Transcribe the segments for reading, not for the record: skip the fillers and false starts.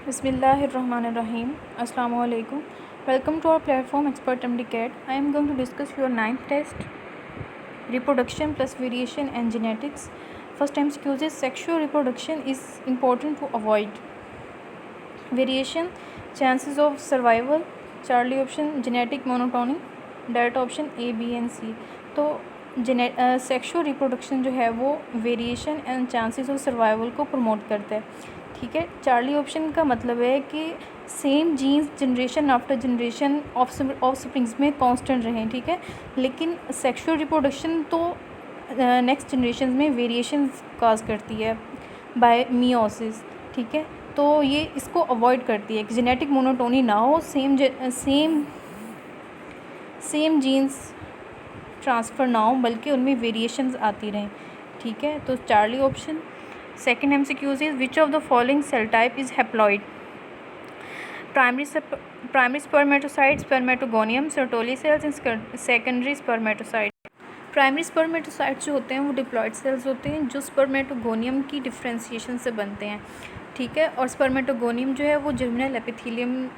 Bismillahirrahmanirrahim. Assalamu alaikum. Welcome to our platform Expert MD CAT. I am going to discuss your ninth test, reproduction plus variation and genetics. First MCQ is sexual reproduction is important to avoid. Variation, chances of survival. Charlie option genetic monotony. Delta option A, B and C. तो sexual reproduction जो है वो variation and chances of survival को promote करता है. ठीक है. Charlie option का मतलब है कि same genes generation after generation offsprings में कांस्टेंट रहें. ठीक है. लेकिन सेक्शुअल रिप्रोडक्शन तो नेक्स्ट जनरेशन में वेरिएशन काज करती है बाय मियोसिस. ठीक है. तो ये इसको अवॉइड करती है कि जेनेटिक मोनोटोनी ना हो, सेम जीन्स ट्रांसफ़र ना हो, बल्कि उनमें वेरिएशंस आती रहें. ठीक है. तो Charlie option. Second MCQ is which of the following cell type is haploid. Primary spermatocyte, spermatogonium, Sertoli cells and secondary spermatocyte. Primary spermatocyte जो होते हैं वो डिप्लॉइड सेल्स होते हैं जो स्पर्मेटोगोनियम की डिफ्रेंसिएशन से बनते हैं. ठीक है. और स्पर्मेटोगोनियम जो है वो जर्मिनल एपिथेलियम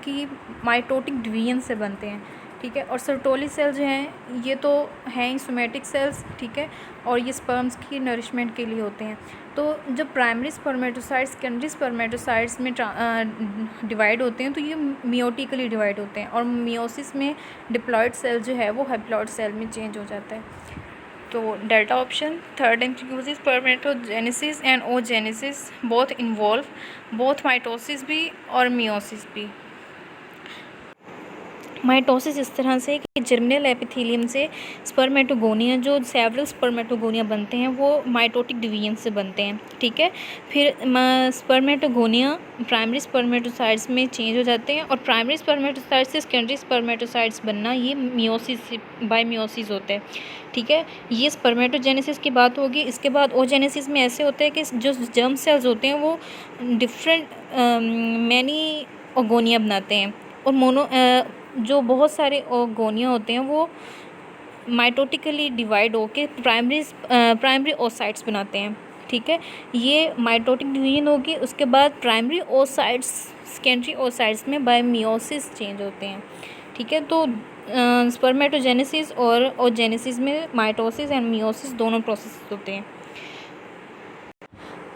की माइटोटिक डिवीजन से बनते हैं. ठीक है. और सर्टोली सेल्स जो हैं ये तो हैं ही सोमेटिक सेल्स. ठीक है. और ये स्पर्म्स की नरिशमेंट के लिए होते हैं. तो जब प्राइमरी स्पर्मेटोसाइट्स सेकेंडरी स्पर्मेटोसाइट्स में डिवाइड होते हैं तो ये मियोटिकली डिवाइड होते हैं और मियोसिस में डिप्लॉइड सेल जो है वो हैप्लॉइड सेल में चेंज हो जाता है. तो delta option. Third MCQ is spermatogenesis and oogenesis both involve both mitosis भी और मियोसिस भी. माइटोसिस इस तरह से कि जर्मिनल एपिथेलियम से स्पर्मेटोगोनिया जो सेवरल स्पर्मेटोगोनिया बनते हैं वो माइटोटिक डिवीजन से बनते हैं. ठीक है. फिर स्पर्मेटोगोनिया प्राइमरी स्पर्मेटोसाइट्स में चेंज हो जाते हैं और प्राइमरी स्पर्मेटोसाइट्स से सेकेंडरी स्पर्मेटोसाइट्स बनना ये मियोसिस बाय मियोसिस होता है. ठीक है. ये स्पर्मेटोजेनेसिस की बात होगी. इसके बाद ओजेनेसिस में ऐसे होता है कि जो जर्म सेल्स होते हैं वो डिफरेंट मैनी ओगोनिया बनाते हैं और जो बहुत सारे ओगोनिया होते हैं वो माइटोटिकली डिवाइड होकर प्राइमरी ओसाइट्स बनाते हैं. ठीक है. ये माइटोटिक डिवीजन होगी. उसके बाद प्राइमरी ओसाइट्स सेकेंडरी ओसाइट्स में बाय मियोसिस चेंज होते हैं. ठीक है. तो स्पर्मेटोजेनेसिस और ओजेनेसिस में माइटोसिस एंड मियोसिस दोनों प्रोसेस होते हैं.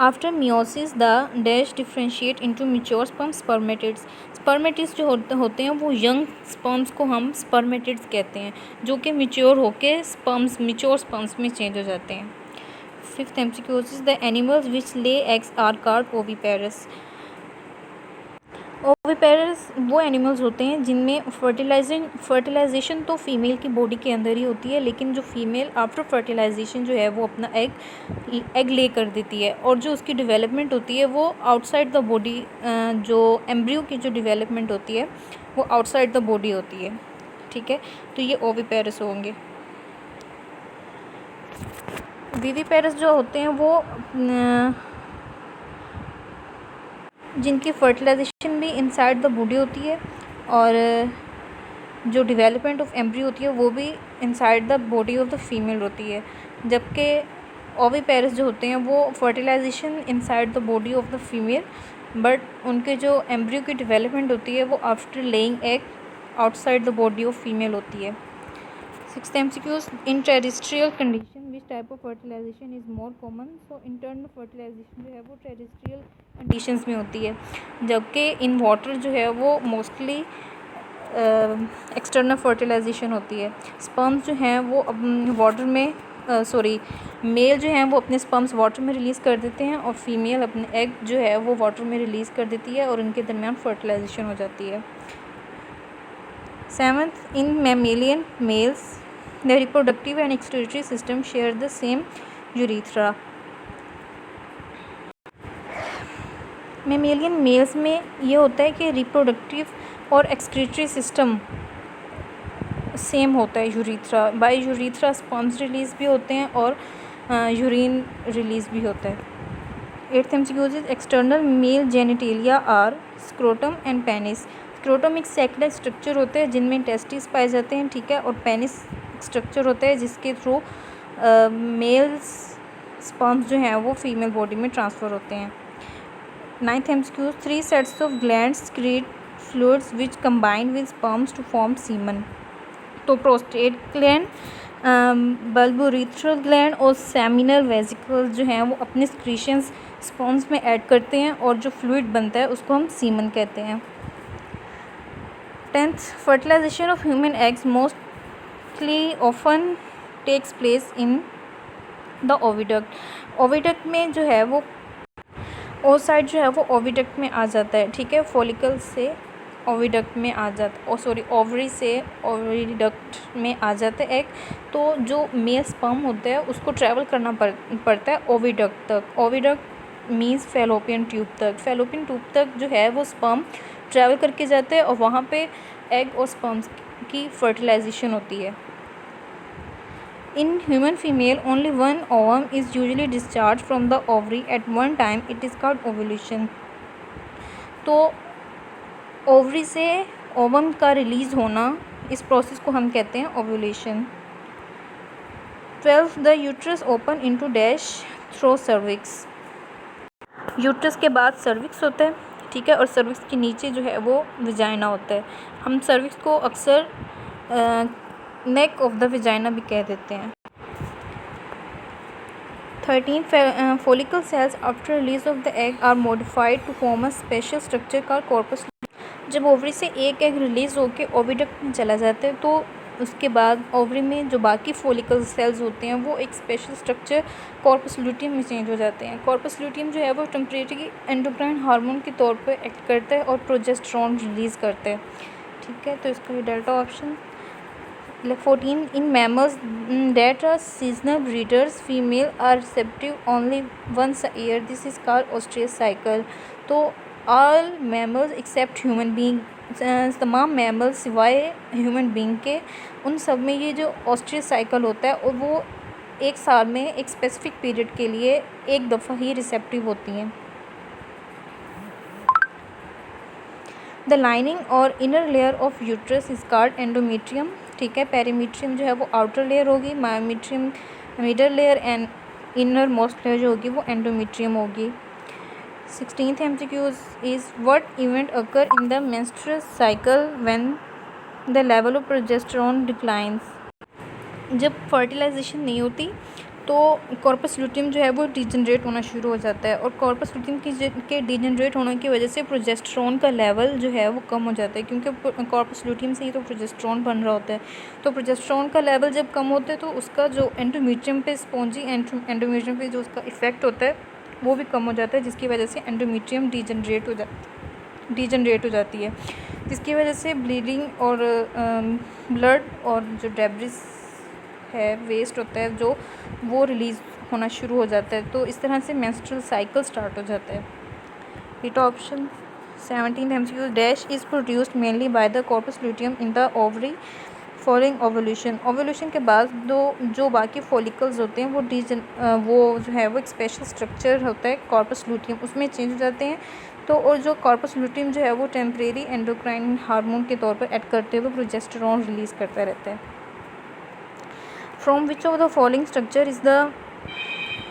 After meiosis the dash differentiate into mature sperm spermatids. Spermatids जो होते हैं वो यंग स्पर्म्स को हम स्पर्मेटिड्स कहते हैं जो कि मैच्योर होके मैच्योर स्पर्म्स में चेंज हो जाते हैं. Fifth MCQ is the animals which lay eggs are called oviparous. Oviparous वो एनिमल्स होते हैं जिनमें फर्टिलाइजेशन तो फीमेल की बॉडी के अंदर ही होती है, लेकिन जो फीमेल आफ्टर फर्टिलाइजेशन जो है वो अपना एग ले कर देती है और जो उसकी डेवलपमेंट होती है वो आउटसाइड द बॉडी, जो एम्ब्रियो की जो डेवलपमेंट होती है वो आउटसाइड द बॉडी होती है. ठीक है. तो ये ओविपेरस होंगे. विविपेरस जो होते हैं वो जिनकी फर्टिलाइजेशन भी इनसाइड द बॉडी होती है और जो डेवलपमेंट ऑफ एम्ब्रियो होती है वो भी inside the body of the female होती है. जबकि ओविपेरस जो होते हैं वो fertilisation inside the body of the female, but उनके जो एम्ब्रियो की डेवलपमेंट होती है वो after laying egg outside the body of female होती है. Sixth MCQ in terrestrial condition which type of fertilisation is more common. So internal fertilisation जो है वो टेरेस्ट्रियल कंडीशंस में होती है, जबकि इन वाटर जो है वो मोस्टली एक्सटर्नल फर्टिलाइजेशन होती है. स्पर्म्स जो हैं वो वाटर में मेल जो हैं वो अपने स्पर्म्स वाटर में रिलीज़ कर देते हैं और फीमेल अपने एग जो है वो वाटर में रिलीज़ कर देती है और उनके दरमियान फर्टिलाइजेशन हो जाती है. Seventh, in mammalian males the reproductive and excretory system share the same urethra. Mammalian males में ये होता है कि रिप्रोडक्टिव और एक्सक्रीटरी सिस्टम सेम होता है. Urethra by urethra sperms release भी होते हैं और यूरिन रिलीज़ भी होता है. Eighth MCQ is external male genitalia are scrotum and penis. Scrotum एक सेक्युलर स्ट्रक्चर होता है जिनमें टेस्टिस पाए जाते हैं. ठीक है. और पेनिस स्ट्रक्चर होता है जिसके थ्रू मेल्स स्पर्म्स जो हैं वो फीमेल बॉडी में ट्रांसफ़र होते हैं. 9th MCQ, 3 sets of glands secrete fluids which combine with sperms to form semen. तो प्रोस्टेट ग्लैंड, बल्बोरेथ्रल ग्लैंड और सेमिनल वेसिकल्स जो हैं वो अपने सिक्रीशंस स्पर्म्स में ऐड करते हैं और जो फ्लूइड बनता है उसको हम सीमन कहते हैं. 10th, fertilisation of human eggs mostly often takes place in the oviduct. Oviduct में जो है वो ओसाइट जो है वो ओविडक्ट में आ जाता है, ठीक है. फॉलिकल से ओविडक्ट में आ जाता, ओवरी से ओविडक्ट में आ जाता है एग. तो जो मेल स्पर्म होता है उसको ट्रैवल करना पड़ता है ओविडक्ट तक. ओविडक्ट मीन्स फैलोपियन ट्यूब तक. फैलोपियन ट्यूब तक जो है वो स्पर्म ट्रैवल करके जाते हैं और वहाँ पे एग और स्पर्म्स की फर्टिलाइजेशन होती है. In human female, only one ovum is usually discharged from the ovary at one time. It is called ovulation. तो ओवरी से ओवम का रिलीज़ होना, इस प्रोसेस को हम कहते हैं ovulation. 12th, the uterus open into dash through cervix. Uterus के बाद सर्विक्स होता है, ठीक है, और सर्विक्स के नीचे जो है वो विजाइना होता है. हम सर्विक्स को अक्सर नेक ऑफ द विजाइना भी कह देते हैं. 13, follicle cells after release of the egg are modified to form a special structure called corpus. जब ओवरी से एक एग रिलीज़ होकर ओविडक्ट में चला जाता है तो उसके बाद ओवरी में जो बाकी फॉलिकल सेल्स होते हैं वो एक स्पेशल स्ट्रक्चर कॉर्पस लुटियम में चेंज हो जाते हैं. कॉर्पस लुटियम जो है वो टेम्परेरी एंडोक्राइन हार्मोन के तौर पर एक्ट करता है और प्रोजेस्टेरॉन रिलीज़ करता है, ठीक है. तो इसका ये delta option. 14, in mammals that are seasonal breeders, female are receptive only once a year. This is called ostrich cycle. तो all mammals except human being, तमाम mammals सिवाय human being के, उन सब में ये जो ostrich cycle होता है और वो एक साल में एक स्पेसिफिक पीरियड के लिए एक दफ़ा ही रिसेप्टिव होती हैं. द लाइनिंग और inner layer of uterus is called endometrium, ठीक है. पेरीमीट्रियम जो है वो आउटर लेयर होगी, myometrium middle layer and inner most layer जो होगी वो एंडोमेट्रियम होगी. 16th MCQ is what event occur in the menstrual cycle when the level of progesterone declines. जब फर्टिलाइजेशन नहीं होती तो कॉर्पस लुटियम जो है वो डिजनरेट होना शुरू हो जाता है और कॉर्पस लुटियम के डिजनरेट होने की वजह से प्रोजेस्टेरॉन का लेवल जो है वो कम हो जाता है, क्योंकि कॉर्पस लुटियम से ही तो प्रोजेस्टेरॉन बन रहा होता है. तो प्रोजेस्टेरॉन का लेवल जब कम होता है तो उसका जो एंडोमेट्रियम पे स्पॉन्जी एंडोमेट्रियम पे जो उसका इफेक्ट होता है वो भी कम हो जाता है, जिसकी वजह से एंडोमेट्रियम डिजनरेट हो जाती है, जिसकी वजह से ब्लीडिंग और ब्लड और जो डेब्रिस है, वेस्ट होता है जो, वो रिलीज़ होना शुरू हो जाता है. तो इस तरह से मेंस्ट्रुअल साइकिल स्टार्ट हो जाता है. Eight option. 17th MCQ dash is produced mainly by the corpus luteum in the ovary following ovulation. Ovulation के बाद जो बाकी फॉलिकल्स होते हैं वो जो है वो एक स्पेशल स्ट्रक्चर होता है कॉर्पस लुटियम, उसमें चेंज हो जाते हैं. तो और जो कॉर्पस लुटियम जो है वो टेम्परेरी एंडोक्राइन हार्मोन के तौर पर एक्ट करते हुए प्रोजेस्टेरॉन रिलीज़ करता रहता है. From which of the following structure is the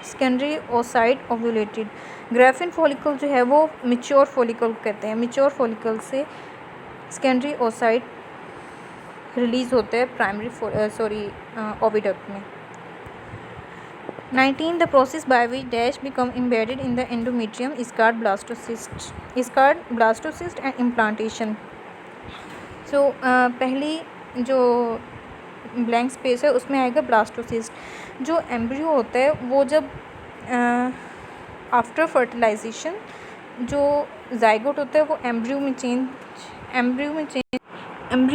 secondary oocyte ovulated? Graphene follicle जो है वो मेच्योर फॉलिकल कहते हैं. मेच्योर फॉलिकल से सेकेंडरी oocyte रिलीज़ होता है प्राइमरी ओविडक्ट में. 19, the process by which dash become embedded in the endometrium is called blastocyst and implantation. So पहली जो ब्लैंक स्पेस है उसमें आएगा ब्लास्टोसिस्ट. जो एम्ब्रियो होता है वो जब आफ्टर फर्टिलाइजेशन जो जाइगोट होता है वो एम्ब्रियो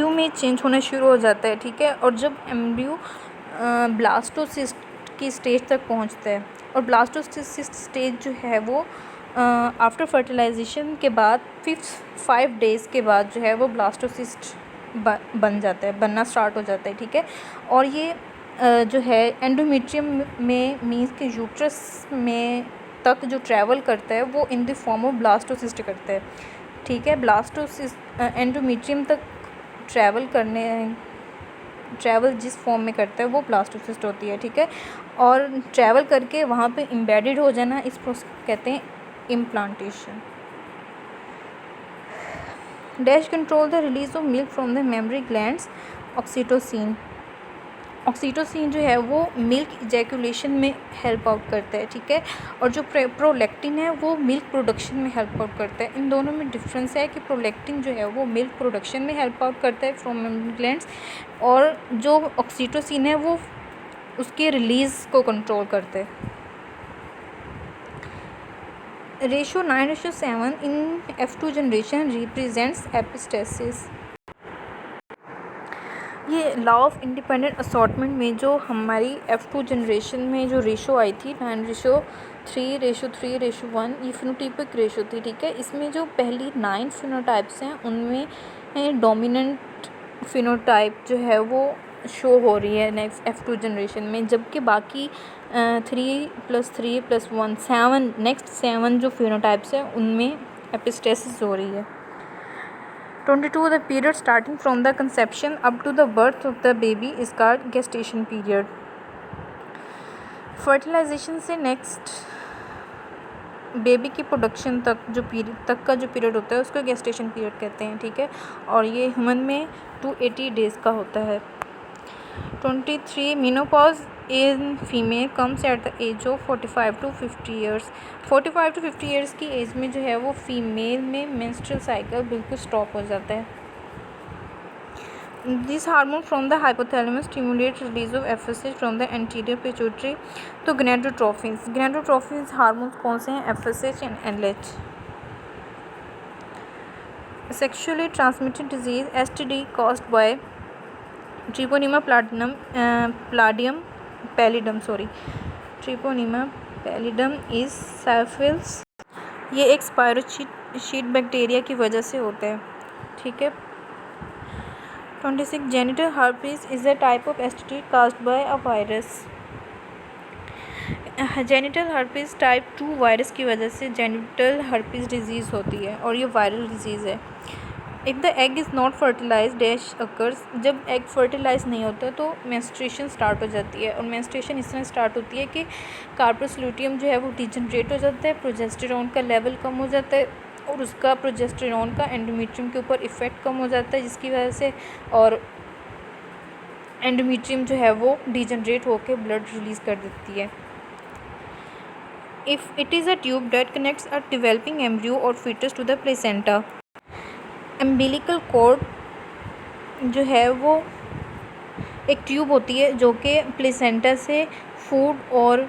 में चेंज होना शुरू हो जाता है, ठीक है. और जब एम्ब्रियो ब्लास्टोसिस्ट की स्टेज तक पहुंचता है और ब्लास्टोसिस्ट स्टेज जो है वो आफ्टर फर्टिलाइजेशन के बाद 5 डेज़ के बाद जो है वो ब्लास्टोसिस्ट बनना स्टार्ट हो जाता है, ठीक है. और ये जो है एंडोमेट्रियम में मीन्स के यूट्रस में तक जो ट्रैवल करता है वो in the form of blastocyst करता है, ठीक है. ब्लास्टोसिस्ट एंडोमेट्रियम तक ट्रैवल जिस फॉर्म में करता है वो ब्लास्टोसिस्ट होती है, ठीक है. और ट्रैवल करके वहाँ पे एम्बेडेड हो जाना, इस प्रोसेस को कहते हैं implantation. Dash control the release of milk from the mammary glands. Oxytocin, oxytocin जो है वो मिल्क इजैकुलेशन में हेल्प आउट करता है, ठीक है। और जो प्रोलैक्टिन है वो मिल्क प्रोडक्शन में हेल्प आउट करता है। इन दोनों में डिफरेंस है कि प्रोलैक्टिन जो है वो मिल्क प्रोडक्शन में हेल्प आउट करता है फ्रॉम मेमरी ग्लैंड्स, और जो ऑक्सीटोसिन है वो उसके रिलीज़ को कंट्रोल करता है। रेशो 9:7 इन F2 जनरेशन रिप्रेजेंट्स एपिस्टेसिस। ये लॉ ऑफ इंडिपेंडेंट असॉर्टमेंट में जो हमारी F2 जनरेशन में जो रेशो आई थी 9:3:3:1, ये फिनोटाइपिक रेशो थी, ठीक है। इसमें जो पहली 9 फिनोटाइप्स हैं उनमें डोमिनेंट फिनोटाइप जो है वो शो हो रही है नेक्स्ट F2 जनरेशन में, जबकि बाकी 3+3+1 7 नेक्स्ट 7 जो फिनोटाइप्स हैं उनमें एपिस्टेसिस हो रही है। 22 the period starting from the conception up to the birth of the baby is called gestation period. Fertilisation से नेक्स्ट बेबी की प्रोडक्शन तक जो पीरियड तक का जो पीरियड होता है उसको गेस्टेशन पीरियड कहते हैं, ठीक है। और ये ह्यूमन में 280 डेज़ का होता है। 23 menopause in female comes at the age of 45 to 50 years. 45 to 50 years की एज में जो है वो फीमेल में मेंस्ट्रुअल साइकिल बिल्कुल स्टॉप हो जाता है। This hormone from the hypothalamus stimulate release of FSH from the anterior pituitary. तो गनेडोट्रोफिन्स हार्मोन्स कौन से हैं? FSH and LH. Sexually transmitted disease STD caused by treponema pallidum is syphilis. ये एक स्पायरोशीट बैक्टीरिया की वजह से होता है, ठीक है। 26 genital herpes is a type of STD caused by a virus. Genital herpes type 2 virus की वजह से जेनिटल हर्पीज डिजीज़ होती है और ये वायरल डिजीज़ है। If the egg is not fertilise dash occurs. जब एग फर्टिलाइज नहीं होता तो मेंस्ट्रुएशन स्टार्ट हो जाती है, और मेंस्ट्रुएशन इस तरह स्टार्ट होती है कि कार्पस ल्यूटियम जो है वो डिजनरेट हो जाता है, प्रोजेस्टेरॉन का लेवल कम हो जाता है, और उसका प्रोजेस्टेरॉन का एंडोमेट्रियम के ऊपर इफ़ेक्ट कम हो जाता है, जिसकी वजह से और एंडोमेट्रियम जो है वो डिजनरेट होकर ब्लड रिलीज़ कर देती है। If it is a tube that connects a developing embryo और foetus to the placenta. Umbilical cord जो है वो एक ट्यूब होती है जो कि प्लेसेंटा से फूड और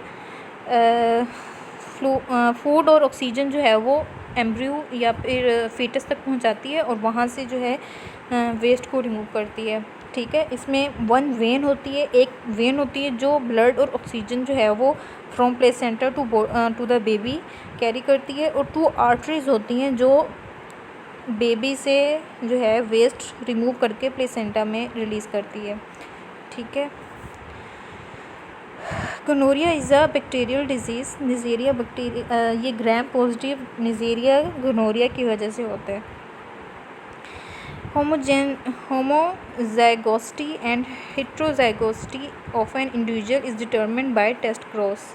ऑक्सीजन जो है वो एम्ब्रियो या फिर फीटस तक पहुंचाती है, और वहाँ से जो है वेस्ट को रिमूव करती है, ठीक है। इसमें एक वेन होती है जो ब्लड और ऑक्सीजन जो है वो from placenta to the baby carry करती है, और 2 आर्टरीज होती हैं जो बेबी से जो है वेस्ट रिमूव करके प्लेसेंटा में रिलीज़ करती है, ठीक है। Gonorrhoea is a bacterial disease. Neisseria bacteria ये ग्राम पॉजिटिव निजेरिया गोनोरिया की वजह से होता है। Homozygosity and heterozygosity of an individual is determined by test cross.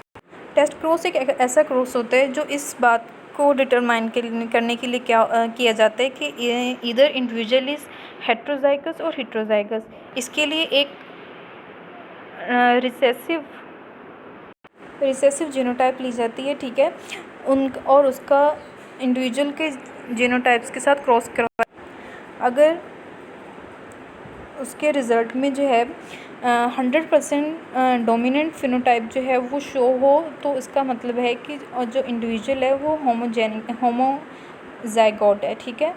Test cross एक ऐसा क्रॉस होता है जो इस बात को डिटरमाइन करने के लिए किया जाता है कि इधर इंडिविजुअल इज़ हेट्रोजाइगस और हेट्रोजाइगस। इसके लिए एक रिसेसिव जीनोटाइप ली जाती है, ठीक है, और उसका इंडिविजुअल के जीनोटाइप्स के साथ क्रॉस करवा। अगर उसके रिज़ल्ट में जो है 100% डोमिनेंट फिनोटाइप जो है वो शो हो, तो इसका मतलब है कि जो इंडिविजुअल है वो होमोजाइगोट है, ठीक है,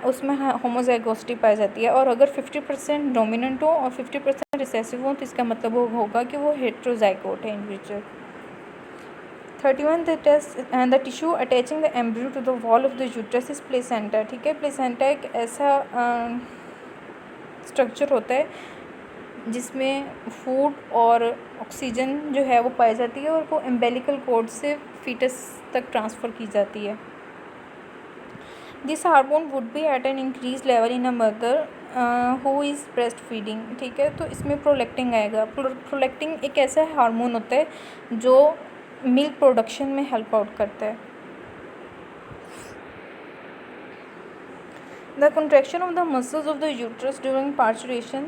उसमें होमोजाइगोसिटी पाई जाती है। और अगर 50% डोमिनेंट हो और 50% रिसेसिव हो तो इसका मतलब वो होगा कि वो हेट्रोजाइगोट है individual. 31 the tissue attaching the embryo to the wall of the uterus is placenta, ठीक है। प्लेसेंटा एक ऐसा स्ट्रक्चर होता है जिसमें फूड और ऑक्सीजन जो है वो पाई जाती है, और वो एम्बिलिकल कॉर्ड से फीटस तक ट्रांसफ़र की जाती है। This hormone would be at an increase level in a mother who is breast feeding, ठीक है। तो इसमें प्रोलैक्टिन आएगा। प्रोलैक्टिन एक ऐसा हार्मोन होता है जो मिल्क प्रोडक्शन में हेल्प आउट करता है। The contraction of the muscles of the uterus during parturition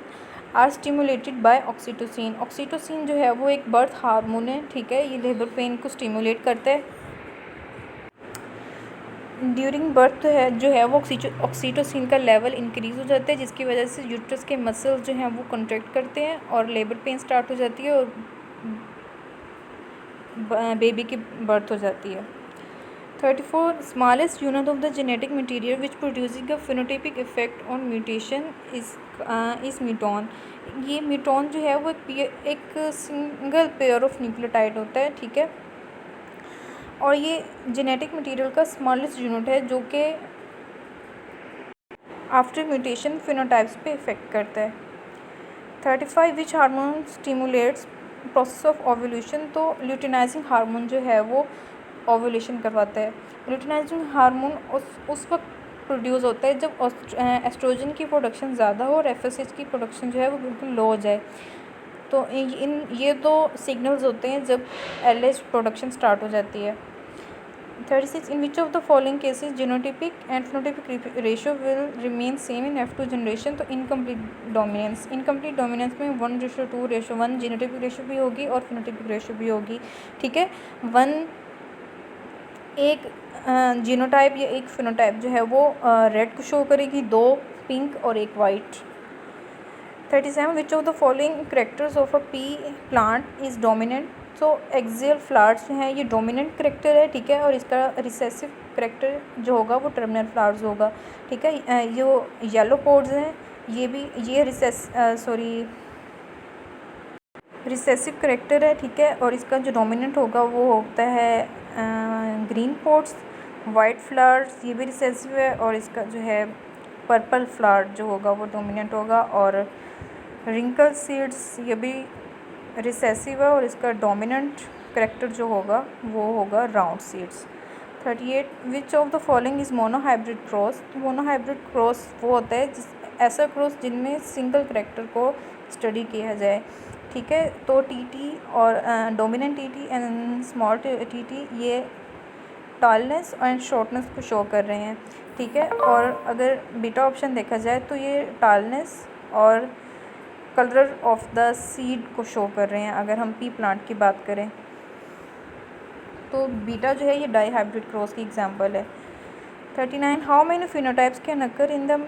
are stimulated by oxytocin. Oxytocin जो है वो एक बर्थ हार्मोन है, ठीक है, ये लेबर पेन को स्टिमुलेट करता है। ड्यूरिंग बर्थ जो है वो ऑक्सीटोसिन का लेवल इंक्रीज़ हो जाता है, जिसकी वजह से यूट्रस के मसल्स जो हैं वो कंट्रैक्ट करते हैं और लेबर पेन स्टार्ट हो जाती है और बेबी की बर्थ हो जाती है। 34 smallest unit of the genetic material which producing a phenotypic effect on mutation is muton. ये मीटोन जो है वो एक सिंगल पेयर ऑफ न्यूक्लियोटाइड होता है, ठीक है, और ये जेनेटिक मटेरियल का स्मॉलेस्ट यूनिट है जो कि आफ्टर म्यूटेशन फिनोटाइप्स पे इफेक्ट करता है। 35 which hormone stimulates process of ovulation. तो ल्यूटिनाइजिंग हार्मोन जो है वो ओव्यूलेशन करवाता है। ल्यूटिनाइजिंग हार्मोन उस वक्त प्रोड्यूस होता है जब एस्ट्रोजन की प्रोडक्शन ज़्यादा हो और एफएसएच की प्रोडक्शन जो है वो बिल्कुल लो हो जाए। तो ये दो सिग्नल्स होते हैं जब एलएच प्रोडक्शन स्टार्ट हो जाती है। 36 in which of the following cases genotypic and phenotypic ratio will remain same in F2 generation. तो इनकम्प्लीट डोमिनेंस में 1:2:1 जीनोटाइपिक रेशियो भी होगी और फिनोटाइपिक रेशियो भी होगी, ठीक है। 1 एक जीनोटाइप या एक फिनोटाइप जो है वो रेड को शो करेगी, 2 पिंक और 1 white. 37 which of the following characters of a P plant is dominant. तो एक्सियल फ्लावर्स जो हैं ये डोमिनेंट करेक्टर है, ठीक है, और इसका रिसेसिव करेक्टर जो होगा वो टर्मिनल फ्लावर्स होगा, ठीक है। जो येलो पोड्स हैं ये रिसेसिव करेक्टर है, ठीक है, और इसका जो डोमिनेंट होगा वो होता है ग्रीन पोड्स। वाइट फ्लावर्स ये भी रिसेसिव है और इसका जो है पर्पल फ्लावर जो होगा वो डोमिनेंट होगा। और रिंकल सीड्स ये भी रिसेसिव है और इसका डोमिनेंट करेक्टर जो होगा वो होगा round seeds. 38 which of the following is monohybrid cross. Monohybrid cross वो होता है ऐसा क्रॉस जिनमें सिंगल करेक्टर को स्टडी किया जाए, ठीक है। तो टीटी और dominant TT and small TT ये टॉलनेस एंड शॉर्टनेस को शो कर रहे हैं, ठीक है। और अगर बीटा ऑप्शन देखा जाए तो ये टॉलनेस और कलर ऑफ द सीड को शो कर रहे हैं। अगर हम पी प्लांट की बात करें तो बीटा जो है ये डाई हाइब्रिड क्रॉस की एग्जांपल है। 39 how many phenotypes can occur in the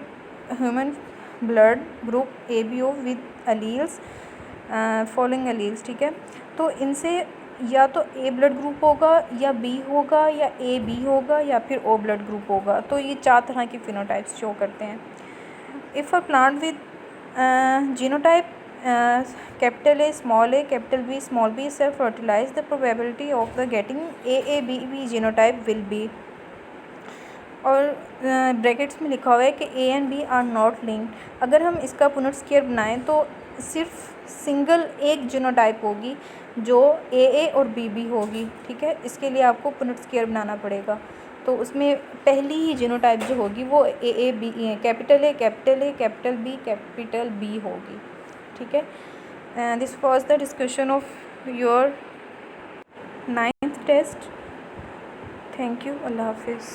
human blood group ABO with alleles following alleles, ठीक है। तो इनसे या तो A ब्लड ग्रुप होगा या B होगा या AB होगा या फिर O ब्लड ग्रुप होगा। तो ये 4 तरह की फिनोटाइप्स शो करते हैं। If a plant with genotype capital A small a capital B small b self fertilize, the probability of the getting AABB genotype will be। और ब्रैकेट्स में लिखा हुआ है कि A and B are not linked. अगर हम इसका पुनट square बनाएं तो सिर्फ सिंगल एक जीनोटाइप होगी जो AA और BB होगी, ठीक है। इसके लिए आपको पुनट स्क्वायर बनाना पड़ेगा। तो उसमें पहली ही जीनोटाइप जो होगी वो AAB capital A capital B capital B होगी, ठीक है। This was the discussion of your 9th test. Thank you. अल्लाह हाफिज़।